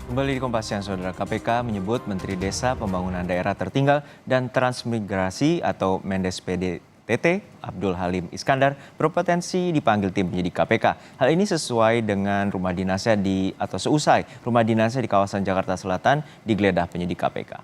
Kembali di Kompas Siang, Saudara. KPK menyebut Menteri Desa Pembangunan Daerah Tertinggal dan Transmigrasi atau Mendes PDTT Abdul Halim Iskandar berpotensi dipanggil tim penyidik KPK. Hal ini sesuai dengan seusai rumah dinasnya di kawasan Jakarta Selatan digeledah penyidik KPK.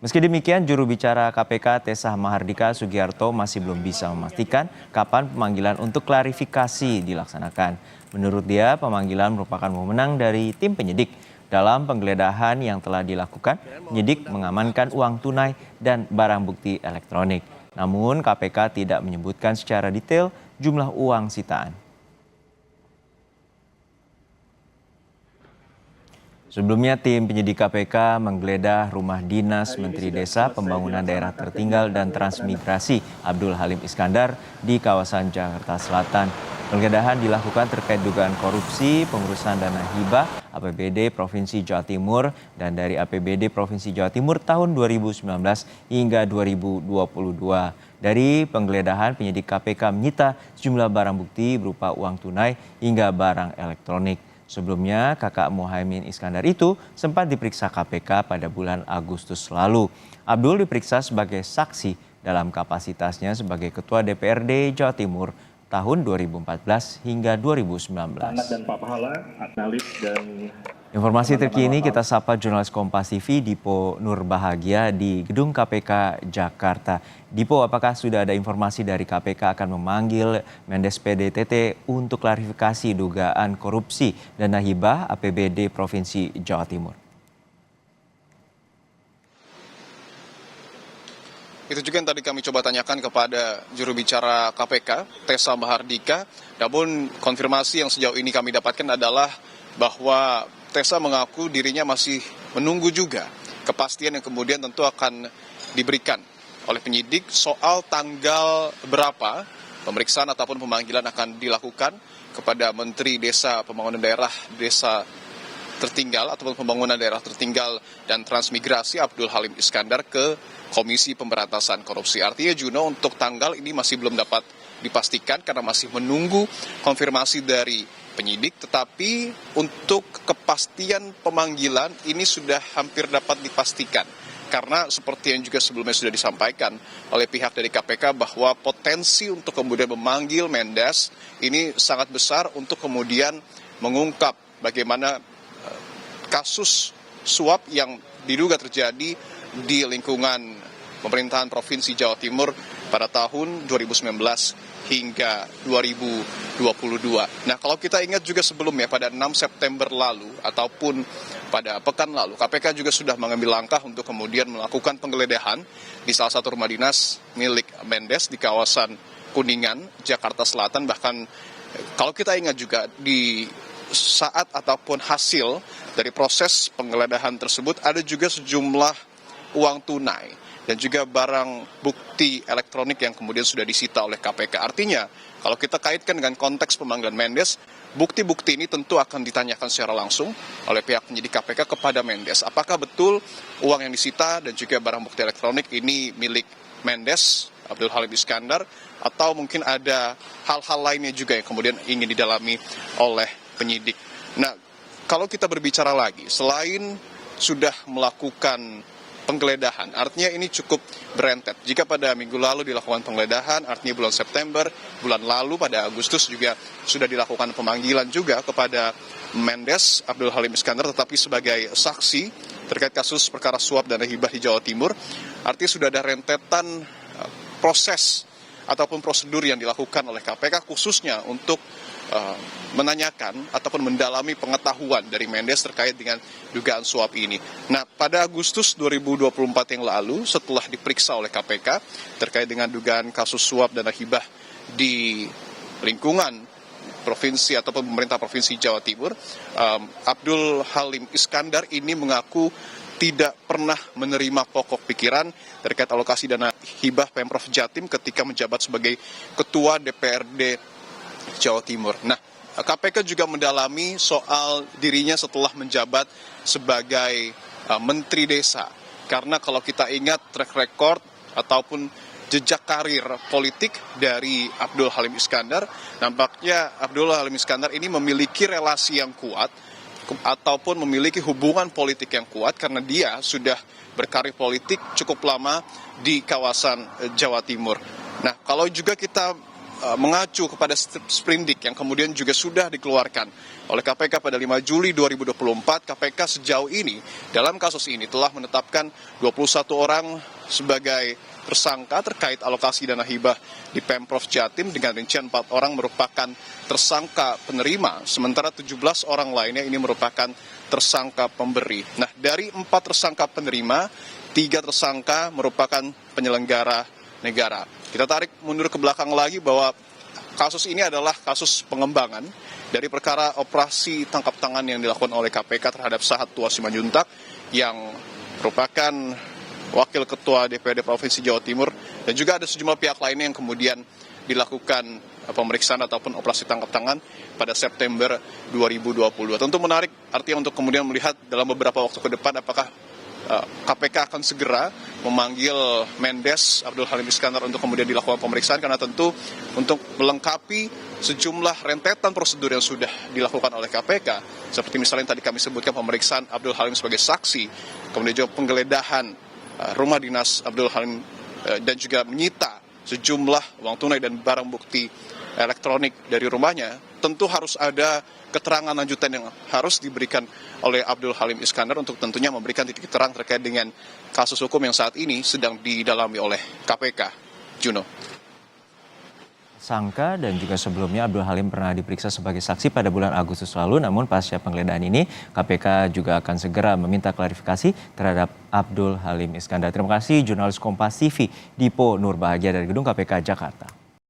Meski demikian, juru bicara KPK Tessa Mahardika Sugiarto masih belum bisa memastikan kapan pemanggilan untuk klarifikasi dilaksanakan. Menurut dia, pemanggilan merupakan wewenang dari tim penyidik. Dalam penggeledahan yang telah dilakukan, penyidik mengamankan uang tunai dan barang bukti elektronik. Namun KPK tidak menyebutkan secara detail jumlah uang sitaan. Sebelumnya, tim penyidik KPK menggeledah rumah dinas Menteri Desa Pembangunan Daerah Tertinggal dan Transmigrasi Abdul Halim Iskandar di kawasan Jakarta Selatan. Penggeledahan dilakukan terkait dugaan korupsi pengurusan dana hibah APBD Provinsi Jawa Timur dan dari APBD Provinsi Jawa Timur tahun 2019 hingga 2022. Dari penggeledahan, penyidik KPK menyita sejumlah barang bukti berupa uang tunai hingga barang elektronik. Sebelumnya, kakak Muhaimin Iskandar itu sempat diperiksa KPK pada bulan Agustus lalu. Abdul diperiksa sebagai saksi dalam kapasitasnya sebagai Ketua DPRD Jawa Timur tahun 2014 hingga 2019. Informasi terkini kita sapa jurnalis Kompas TV Dipo Nurbahagia di Gedung KPK Jakarta. Dipo, apakah sudah ada informasi dari KPK akan memanggil Mendes PDTT untuk klarifikasi dugaan korupsi dana hibah APBD Provinsi Jawa Timur? Itu juga yang tadi kami coba tanyakan kepada juru bicara KPK, Tessa Mahardika. Namun konfirmasi yang sejauh ini kami dapatkan adalah bahwa Tessa mengaku dirinya masih menunggu juga kepastian yang kemudian tentu akan diberikan oleh penyidik soal tanggal berapa pemeriksaan ataupun pemanggilan akan dilakukan kepada Menteri Desa Pembangunan Daerah Desa Tertinggal ataupun Pembangunan Daerah Tertinggal dan Transmigrasi Abdul Halim Iskandar ke Komisi Pemberantasan Korupsi. Artinya Juno, untuk tanggal ini masih belum dapat dipastikan karena masih menunggu konfirmasi dari penyidik, tetapi untuk kepastian pemanggilan ini sudah hampir dapat dipastikan. Karena seperti yang juga sebelumnya sudah disampaikan oleh pihak dari KPK bahwa potensi untuk kemudian memanggil Mendes ini sangat besar untuk kemudian mengungkap bagaimana kasus suap yang diduga terjadi di lingkungan pemerintahan Provinsi Jawa Timur pada tahun 2019 hingga 2022. Nah, kalau kita ingat juga sebelumnya pada 6 September lalu ataupun pada pekan lalu, KPK juga sudah mengambil langkah untuk kemudian melakukan penggeledahan di salah satu rumah dinas milik Mendes di kawasan Kuningan, Jakarta Selatan. Bahkan kalau kita ingat juga di saat ataupun hasil dari proses penggeledahan tersebut ada juga sejumlah uang tunai dan juga barang bukti elektronik yang kemudian sudah disita oleh KPK. Artinya, kalau kita kaitkan dengan konteks pemanggilan Mendes, bukti-bukti ini tentu akan ditanyakan secara langsung oleh pihak penyidik KPK kepada Mendes. Apakah betul uang yang disita dan juga barang bukti elektronik ini milik Mendes, Abdul Halim Iskandar, atau mungkin ada hal-hal lainnya juga yang kemudian ingin didalami oleh penyidik. Nah, kalau kita berbicara lagi, selain sudah melakukan penggeledahan, artinya ini cukup berentet. Jika pada minggu lalu dilakukan penggeledahan, artinya bulan September, bulan lalu pada Agustus juga sudah dilakukan pemanggilan juga kepada Mendes Abdul Halim Iskandar, tetapi sebagai saksi terkait kasus perkara suap dana hibah di Jawa Timur. Artinya sudah ada rentetan proses ataupun prosedur yang dilakukan oleh KPK khususnya untuk menanyakan ataupun mendalami pengetahuan dari Mendes terkait dengan dugaan suap ini. Nah, pada Agustus 2024 yang lalu, setelah diperiksa oleh KPK terkait dengan dugaan kasus suap dana hibah di lingkungan provinsi ataupun pemerintah Provinsi Jawa Timur, Abdul Halim Iskandar ini mengaku tidak pernah menerima pokok pikiran terkait alokasi dana hibah Pemprov Jatim ketika menjabat sebagai Ketua DPRD Jawa Timur. Nah, KPK juga mendalami soal dirinya setelah menjabat sebagai Menteri Desa. Karena kalau kita ingat track record ataupun jejak karir politik dari Abdul Halim Iskandar, nampaknya Abdul Halim Iskandar ini memiliki relasi yang kuat ataupun memiliki hubungan politik yang kuat karena dia sudah berkarir politik cukup lama di kawasan Jawa Timur. Nah, kalau juga kita mengacu kepada sprindik yang kemudian juga sudah dikeluarkan oleh KPK pada 5 Juli 2024, KPK sejauh ini dalam kasus ini telah menetapkan 21 orang sebagai tersangka terkait alokasi dana hibah di Pemprov Jatim dengan rincian 4 orang merupakan tersangka penerima, sementara 17 orang lainnya ini merupakan tersangka pemberi. Nah, dari 4 tersangka penerima, 3 tersangka merupakan penyelenggara negara. Kita tarik mundur ke belakang lagi bahwa kasus ini adalah kasus pengembangan dari perkara operasi tangkap tangan yang dilakukan oleh KPK terhadap Sahat Tua Simanjuntak yang merupakan Wakil Ketua DPRD Provinsi Jawa Timur, dan juga ada sejumlah pihak lainnya yang kemudian dilakukan pemeriksaan ataupun operasi tangkap tangan pada September 2022. Tentu menarik artinya untuk kemudian melihat dalam beberapa waktu ke depan apakah KPK akan segera memanggil Mendes Abdul Halim Iskandar untuk kemudian dilakukan pemeriksaan, karena tentu untuk melengkapi sejumlah rentetan prosedur yang sudah dilakukan oleh KPK, seperti misalnya yang tadi kami sebutkan pemeriksaan Abdul Halim sebagai saksi, kemudian juga penggeledahan rumah dinas Abdul Halim dan juga menyita sejumlah uang tunai dan barang bukti elektronik dari rumahnya, tentu harus ada keterangan lanjutan yang harus diberikan oleh Abdul Halim Iskandar untuk tentunya memberikan titik terang terkait dengan kasus hukum yang saat ini sedang didalami oleh KPK. Juno. Sangka dan juga sebelumnya Abdul Halim pernah diperiksa sebagai saksi pada bulan Agustus lalu, namun pasca penggeledahan ini KPK juga akan segera meminta klarifikasi terhadap Abdul Halim Iskandar. Terima kasih jurnalis Kompas TV Dipo Nurbahagia dari Gedung KPK Jakarta.